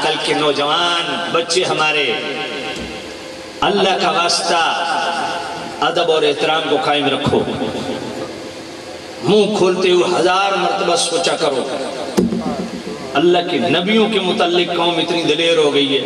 کل کے نوجوان بچے ہمارے، اللہ کا واسطہ ادب اور احترام کو قائم رکھو، منہ کھولتے ہوئے 1000 مرتبہ سوچا کرو، اللہ کے نبیوں کے متعلق قوم اتنی دلیر ہو گئی ہے،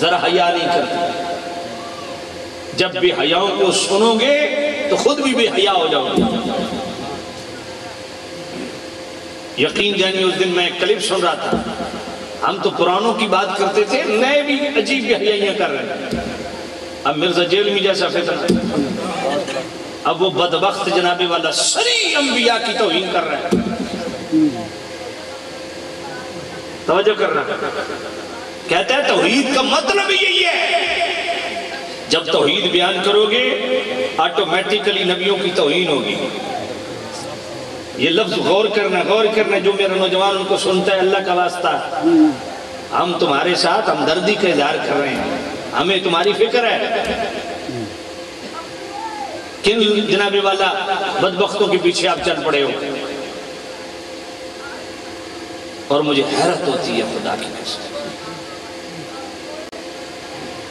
ذرا حیا نہیں کرتی۔ جب بھی حیاؤں کو سنو گے تو خود بھی بے حیا ہو جاؤ گے۔ یقین جانی اس دن میں ایک کلپ سن رہا تھا، ہم تو پرانوں کی بات کرتے تھے، نئے بھی عجیب بے حیائیاں کر رہے ہیں۔ اب مرزا جیلمی جیسا فتنہ، اب وہ بدبخت جناب والا سری انبیاء کی توہین کر رہا ہے۔ توجہ کرنا، کہتا ہے توحید کا مطلب یہی ہے، جب توحید بیان کرو گے آٹومیٹیکلی نبیوں کی توہین ہوگی۔ یہ لفظ غور کرنا جو میرا نوجوان ان کو سنتا ہے، اللہ کا واسطہ ہم تمہارے ساتھ ہمدردی کا اظہار کر رہے ہیں، ہمیں تمہاری فکر ہے۔ کن جناب والا بدبختوں کے پیچھے آپ چل پڑے ہو؟ اور مجھے حیرت ہوتی ہے خدا کی قسم،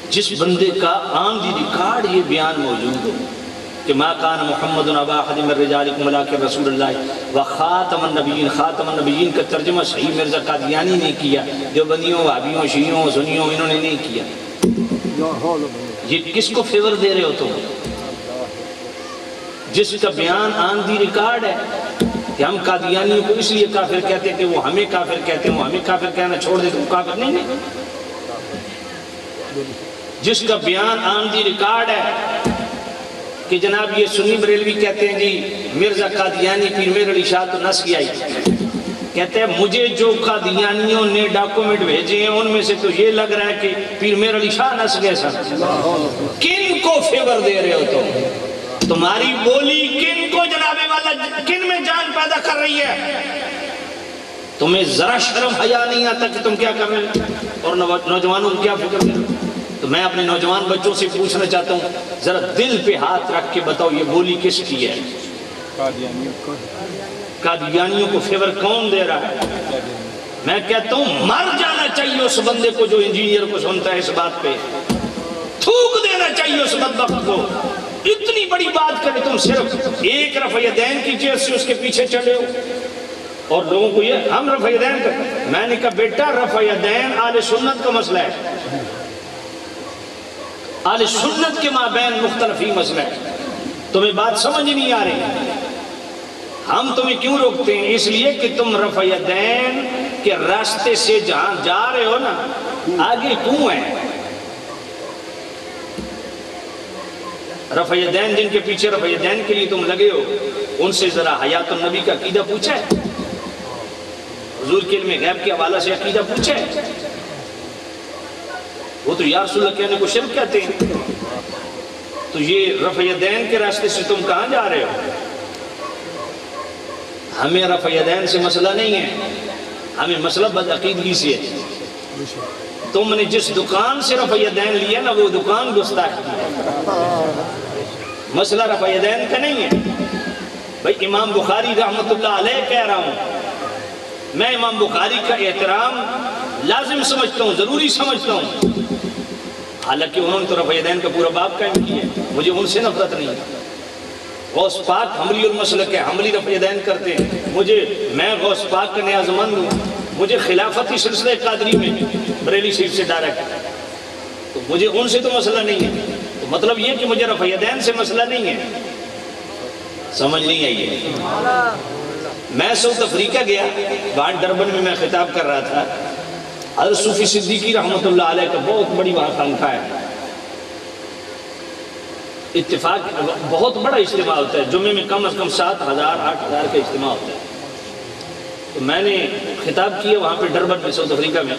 جس بندے کا آن دی ریکارڈ یہ بیان موجود ہو کہ ما کان محمد ابا احد من رجالکم ولکن رسول اللہ وخاتم النبیین، خاتم النبیین کا ترجمہ صحیح مرزا قادیانی نے کیا، دیوبندیوں، وہابیوں، شیعوں، سنیوں، انہوں نے نہیں کیا۔ یہ کس کو فیور دے رہے ہو تم؟ جس کا بیان آن دی ریکارڈ ہے کہ ہم قادیانیوں کو اس لیے کافر کہتے ہیں کہ وہ ہمیں کافر کہتے ہیں، وہ ہمیں کافر کہنا چھوڑ دے تو وہ کافر نہیں ہے۔ جس کا بیان آن دی ریکارڈ ہے کہ جناب یہ سنی بریلوی کہتے ہیں جی مرزا قادیانی پیر میر علی شاہ تو نسخی آئی، کہتے ہیں مجھے جو قادیانیوں نے ڈاکومنٹ بھیجے ہیں ان میں سے تو یہ لگ رہا ہے کہ پیر میر علی شاہ نسخ ہے سن۔ کن کو فیور دے رہے ہو تم؟ تمہاری بولی کن کو جناب والا کن میں جان پیدا کر رہی ہے؟ تمہیں ذرا شرم حیا نہیں آتا کہ تم کیا کر رہے ہیں اور نوجوانوں کو کیا فکر دے رہے ہو؟ تو میں اپنے نوجوان بچوں سے پوچھنا چاہتا ہوں، ذرا دل پہ ہاتھ رکھ کے بتاؤ یہ بولی کس کی ہے؟ قادیانیوں کو فیور کون دے رہا ہے؟ میں کہتا ہوں مر جانا چاہیے اس بندے کو جو انجینئر کو سنتا ہے اس بات پہ، تھوک دینا چاہیے اس بدبخت کو۔ اتنی بڑی بات کرے تم صرف ایک رفع یدین کی چیز سے اس کے پیچھے چلے ہو، اور لوگوں کو یہ ہم رفع یدین کرتے ہیں۔ میں نے کہا بیٹا رفع یدین اہل سنت کا مسئلہ ہے، اہل سنت کے مابین مختلفی مسئلہ ہے، تمہیں بات سمجھ نہیں آ رہی۔ ہم تمہیں کیوں روکتے ہیں؟ اس لیے کہ تم رفع یدین کے راستے سے جہاں جا رہے ہو نا آگے کیوں ہے؟ رفع یدین جن کے پیچھے رفع یدین کے لیے تم لگے ہو ان سے ذرا حیات النبی کا عقیدہ پوچھا ہے؟ حضور کے علم غیب کے حوالہ سے عقیدہ پوچھا ہے؟ وہ تو یا رسول اللہ کہنے کو شرک کہتے ہیں۔ تو یہ رفع یدین کے راستے سے تم کہاں جا رہے ہو؟ ہمیں رفع یدین سے مسئلہ نہیں ہے، ہمیں مسئلہ بدعقیدگی سے ہے۔ تم نے جس دکان سے رفع یدین لیا نا وہ دکان گستاخی ہے، مسئلہ رفع یدین کا نہیں ہے۔ بھئی امام بخاری رحمت اللہ علیہ کہہ رہا ہوں، میں امام بخاری کا احترام لازم سمجھتا ہوں، ضروری سمجھتا ہوں، حالانکہ انہوں نے تو رفع یدین کا پورا باب قائم کیا ہے، مجھے ان سے نفرت نہیں ہے۔ غوث پاک حملی المسلک ہے، حملی رفع یدین کرتے ہیں، میں غوث پاک کا نیاز مند ہوں، مجھے خلافتی سلسلہ قادری میں بریلی شریف سے ڈائریکٹ، تو مجھے ان سے تو مسئلہ نہیں ہے، تو مطلب یہ کہ مجھے رفع یدین سے مسئلہ نہیں ہے۔ سمجھ نہیں آئی ہے؟ میں ساؤتھ افریقہ گیا، وہاں ڈربن میں میں خطاب کر رہا تھا، حضرت صوفی صدیقی رحمت اللہ علیہ کا بہت بڑی وہاں خانقاہ ہے، اتفاق بہت بڑا اجتماع ہوتا ہے، جمعے میں کم از کم 7,000 8,000 کا اجتماع ہوتا ہے۔ تو میں نے خطاب کیا وہاں پہ ڈربن میں ساؤتھ افریقہ میں،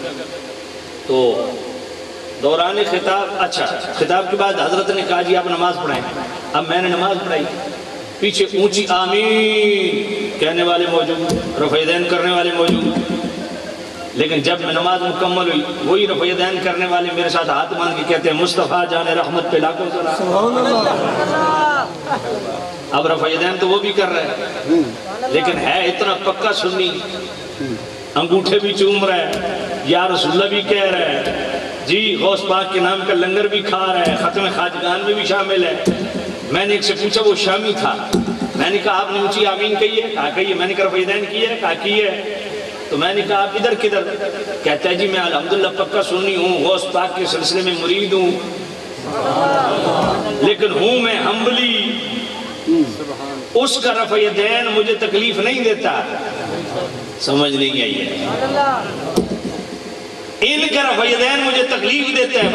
تو دوران خطاب کے بعد حضرت نے کہا جی آپ نماز پڑھائیں۔ اب میں نے نماز پڑھائی، پیچھے اونچی آمین کہنے والے موجود، رفع یدین کرنے والے موجود، لیکن جب میں نماز مکمل ہوئی وہی رفع یدین کرنے والے میرے ساتھ ہاتھ باندھ کے کہتے ہیں مصطفیٰ جان رحمت پہ لاکھوں سلام۔ اب رفع یدین تو وہ بھی کر رہے ہیں، لیکن ہے اتنا پکا سنی، انگوٹھے بھی چوم رہا ہے، یا رسول اللہ بھی کہہ رہے ہیں جی غوث پاک کے نام کا لنگر بھی کھا رہا ہے، ختم خواجگان میں بھی شامل ہے۔ میں نے ایک سے پوچھا، وہ شامی تھا، میں نے کہا آپ نے اونچی آمین کہی ہے؟ کہا کہی ہے۔ میں نے کہا رفع یدین کی ہے؟ کہا کی ہے۔ تو میں نے کہا آپ ادھر کدھر؟ کہتا ہے جی میں الحمدللہ پکا سنی ہوں، غوث پاک کے سلسلے میں مرید ہوں، لیکن ہوں میں ہمبلی، اس کا رفع یدین مجھے تکلیف نہیں دیتا۔ سمجھ نہیں آئی ہے؟ ان کا رفع یدین مجھے تکلیف دیتا ہے۔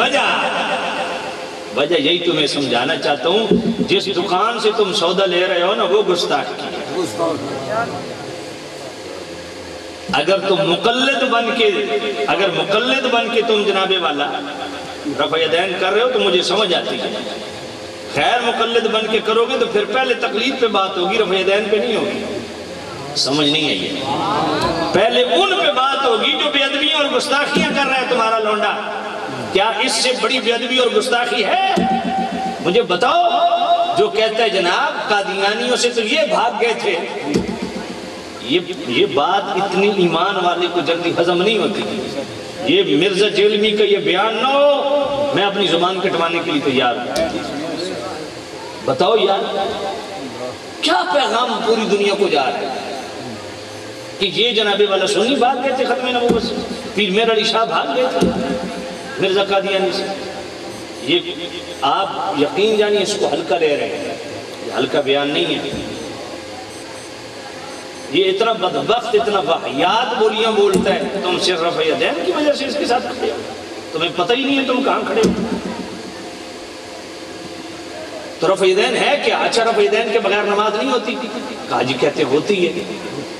وجہ یہی تمہیں سمجھانا چاہتا ہوں، جس دکان سے تم سودا لے رہے ہو نا وہ گستاخ کی ہے۔ اگر تم مقلد بن کے تم جناب والا رفع یدین کر رہے ہو تو مجھے سمجھ آتی ہے۔ خیر مقلد بن کے کرو گے تو پھر پہلے تقلید پہ بات ہوگی، رفع یدین پہ نہیں ہوگی۔ سمجھ نہیں آئی ہے؟ پہلے ان پہ بات ہوگی جو بے ادبیاں اور گستاخیاں کر رہا ہے تمہارا لونڈا۔ کیا اس سے بڑی بے ادبی اور گستاخی ہے؟ مجھے بتاؤ۔ جو کہتا ہے جناب قادیانیوں سے تو یہ بھاگ گئے تھے، یہ بات اتنی ایمان والے کو جلدی ہضم نہیں ہوتی۔ یہ مرزا جیلمی کا یہ بیان نہ ہو، میں اپنی زبان کٹوانے کے لیے تیار ہوں۔ بتاؤ یار کیا پیغام پوری دنیا کو جا رہا ہے کہ یہ جناب والا سنی بات کہتے ختم نبوت سے، پیر میر علی شاہ بھاگ گئے تھے مرزا قادیانی سے۔ یہ آپ یقین جانیے اس کو ہلکا لے رہے ہیں، یہ ہلکا بیان نہیں ہے۔ یہ اتنا بدبخت، اتنا واہیات بولیاں بولتا ہے، تم صرف رفع یدین کی وجہ سے اس کے ساتھ کھڑے ہو، تمہیں پتہ ہی نہیں ہے تم کہاں کھڑے ہو۔ تو رفع یدین ہے کیا؟ اچھا رفع یدین کے بغیر نماز نہیں ہوتی؟ کہا جی کہتے ہوتی ہے۔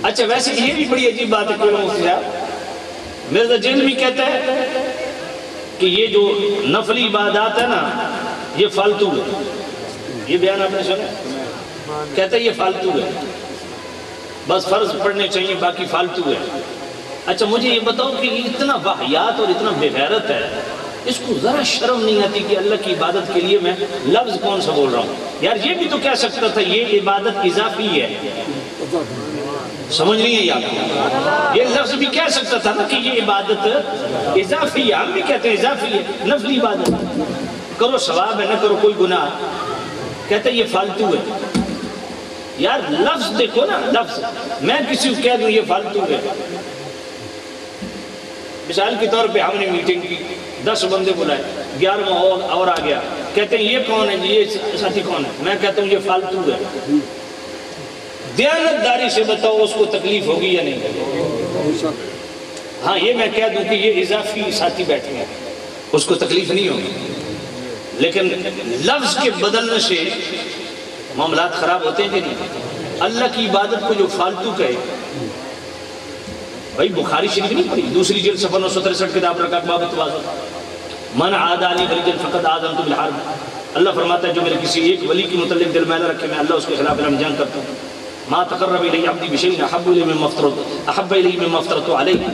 اچھا ویسے یہ بھی بڑی عجیب بات ہے کہ مفتی صاحب، مرزا جیلمی کہتا ہے کہ یہ جو نفلی عبادات ہے نا یہ فالتو ہے۔ یہ بیان آپ نے سنا؟ کہتا ہے یہ فالتو ہے، بس فرض پڑھنے چاہیے باقی فالتو ہے۔ اچھا مجھے یہ بتاؤ کہ یہ اتنا واہیات اور اتنا بے غیرت ہے، اس کو ذرا شرم نہیں آتی کہ اللہ کی عبادت کے لیے میں لفظ کون سا بول رہا ہوں؟ یار یہ بھی تو کہہ سکتا تھا یہ عبادت اضافی ہے۔ سمجھ نہیں ہے آپ؟ یہ لفظ بھی کہہ سکتا تھا نا کہ یہ عبادت اضافی ہے، ہم بھی کہتے ہیں اضافی ہے، نفلی عبادت، کرو ثواب ہے نہ کرو کوئی گناہ۔ کہتے ہیں یہ فالتو ہے۔ یار لفظ دیکھو نا، لفظ میں کسی کو کہہ دوں یہ فالتو ہے، مثال کے طور پہ ہم نے میٹنگ کی، 10 بندے بلائے، 11واں اور آ گیا، کہتے ہیں یہ کون ہے جی، یہ ساتھی کون ہے؟ میں کہتا ہوں یہ فالتو ہے۔ دیانتداری سے بتاؤ اس کو تکلیف ہوگی یا نہیں؟ ہاں یہ میں کہہ دوں کہ یہ اضافی ساتھی بیٹھے ہیں، اس کو تکلیف نہیں ہوگی، لیکن لفظ کے بدلنے سے معاملات خراب ہوتے ہیں کہ نہیں؟ اللہ کی عبادت کو جو فالتو کہے، بھائی بخاری شریف نہیں پڑھی، دوسری جلد صفحہ 963 کتاب رکعت باب التواضع، من عادی لی ولی فقد آذنت بالحرب۔ اللہ فرماتا ہے جو میرے کسی ایک ولی کی متعلق دل میلہ رکھے میں اللہ اس کے خلاف جنگ کرتا ہوں۔ ما تقرب الی عبدی بشیء احب الی مما افترضت علیہ،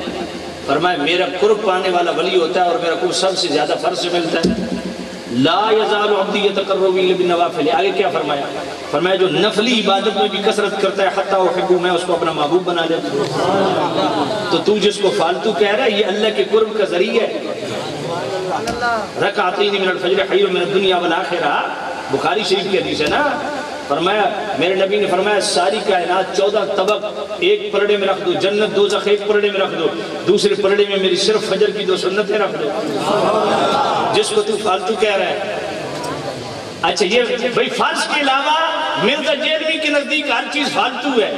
فرمایا میرا قرب پانے والا ولی ہوتا ہے اور میرا قرب سب سے زیادہ فرض سے ملتا ہے۔ لا یزال عبدی یتقرب الی بالنوافل، آگے کیا فرمایا؟ فرمایا جو نفلی عبادت میں بھی کثرت کرتا ہے حتی احبہ، میں اس کو اپنا محبوب بنا لیتا ہوں۔ تو تو جس کو فالتو کہہ رہا ہے یہ اللہ کے قرب کا ذریعہ ہے۔ رکعتین من الفجر خیر من الدنیا والآخرہ، بخاری شریف کی حدیث ہے نا۔ فرمایا میرے نبی نے فرمایا ساری کائنات 14 طبق ایک پرڑے میں رکھ دو، جنت دوزخ ایک پرڑے میں رکھ دو، دوسرے پرڑے میں میری صرف فجر کی 2 سنتیں رکھ دو، جس کو تو فالتو کہہ رہا ہے۔ اچھا یہ بھئی فرض کے علاوہ مرزا جیلمی کے نزدیک ہر چیز فالتو ہے،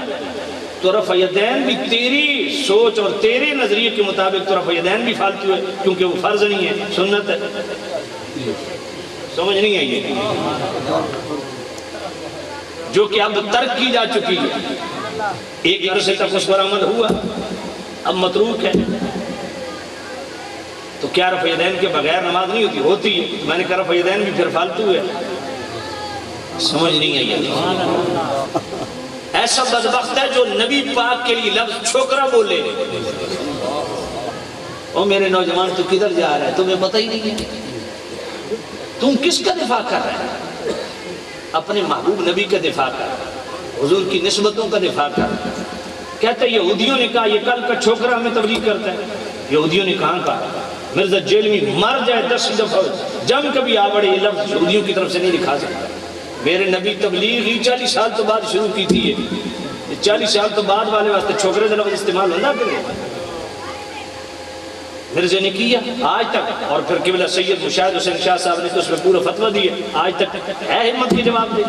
تو رفع یدین بھی تیری سوچ اور تیرے نظریے کے مطابق تو رفع یدین بھی فالتو ہے، کیونکہ وہ فرض نہیں ہے، سنت ہے۔ سمجھ نہیں آئی ہے؟ جو کہ اب ترک کی جا چکی ہے، ایک عرصے تک اس پر عمل ہوا، اب متروک ہے، تو کیا رفع یدین کے بغیر نماز نہیں ہوتی؟ ہوتی ہے۔ میں نے کہا رفع یدین بھی پھر فالتو ہے۔ سمجھ نہیں آئی؟ ایسا بدبخت ہے جو نبی پاک کے لیے لفظ چھوکرا بولے۔ او میرے نوجوان تو کدھر جا رہا ہے؟ تمہیں پتہ ہی نہیں ہے تم کس کا دفاع کر رہے ہیں؟ اپنے محبوب نبی کا دفاع کر، حضور کی نسبتوں کا دفاع کر۔ کہتے ہیں یہودیوں نے کہا یہ کل کا چھوکرا ہمیں تبلیغ کرتا ہے، یہودیوں نے کہا مرزا جیلوی مر جائے 10 دفعہ جم کبھی آوڑے یہ لفظ یہودیوں کی طرف سے نہیں لکھا سکتا. میرے نبی تبلیغ ہی 40 سال تو بعد شروع کی تھی. 40 سال تو بعد والے واسطے چھوکرے دے لفظ استعمال ہونا کرے. مرزا نے کیا آج تک. اور پھر قبلہ سید مشاہد حسین شاہ صاحب نے تو اس میں پورا فتویٰ دیا. آج تک ہے ہمت کے جواب دے.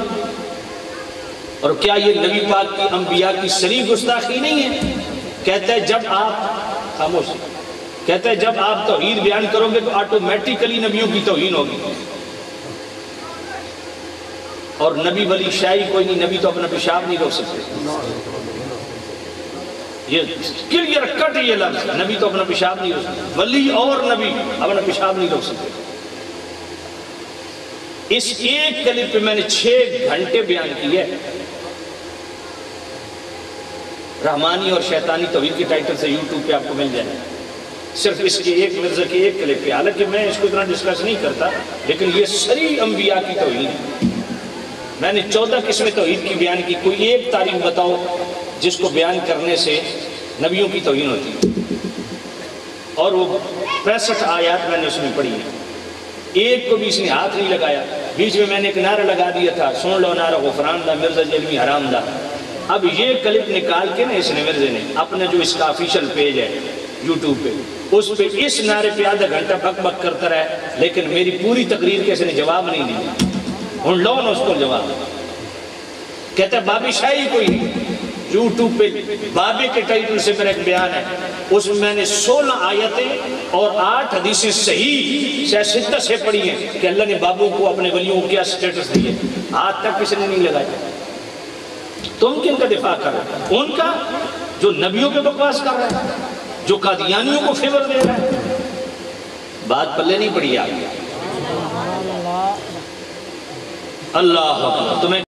اور کیا یہ نبی پاک کی انبیاء کی صریح گستاخی نہیں ہے؟ کہتا ہے جب آپ خاموش کہتا ہے جب آپ توحید بیان کرو گے تو آٹومیٹیکلی نبیوں کی توہین ہوگی. اور نبی ولی شاہی کوئی نہیں. نبی تو اپنا پیشاب نہیں روک سکتے. یہ کلیئر کٹ یہ لفظ نبی تو اپنا پیشاب نہیں روک سکتے. ولی اور نبی اپنا پیشاب نہیں روک سکتے. اس ایک کلپ پہ میں نے 6 گھنٹے بیان کی ہے. رحمانی اور شیطانی توحید کے ٹائٹل سے یوٹیوب پہ آپ کو مل جائے. صرف اس کے ایک مرزا کے ایک کلپ پہ. حالانکہ میں اس کو اتنا ڈسکس نہیں کرتا لیکن یہ صریح انبیاء کی توحید ہے. میں نے 14 قسمیں توحید کی بیان کی. کوئی ایک تاریخ بتاؤ جس کو بیان کرنے سے نبیوں کی توہین ہوتی ہے. اور وہ 65 آیات میں نے اس میں پڑھی ہیں. ایک کو بھی اس نے ہاتھ نہیں لگایا. بیچ میں میں نے ایک نعرہ لگا دیا تھا سن لو نعرہ غفران دا مرزا جیلوی حرام دا. اب یہ کلپ نکال کے نا اس نے مرزے نے اپنا جو اس کا آفیشل پیج ہے یوٹیوب پہ اس پہ اس نعرے پہ آدھا گھنٹہ بک بک کرتا رہا. لیکن میری پوری تقریر کے اس نے جواب نہیں دیا. ان لو نے اس کو جواب کہتا ہے بابی شاہی کوئی نہیں. یوٹیوب پہ بابے کے ٹائٹل سے میرا ایک بیان ہے. اس میں میں نے 16 آیتیں اور 8 حدیثیں صحیح سیاستہ سے پڑھی ہیں کہ اللہ نے بابوں کو اپنے ولیوں کو کیا سٹیٹس دیے. آج تک کسی نے نہیں لگایا. تم کن کا دفاع کر رہے ہیں؟ ان کا جو نبیوں پہ بکواس کر رہا ہے, جو قادیانیوں کو فیور دے رہا ہے. بات پلے نہیں پڑی آپ. اللہ تمہیں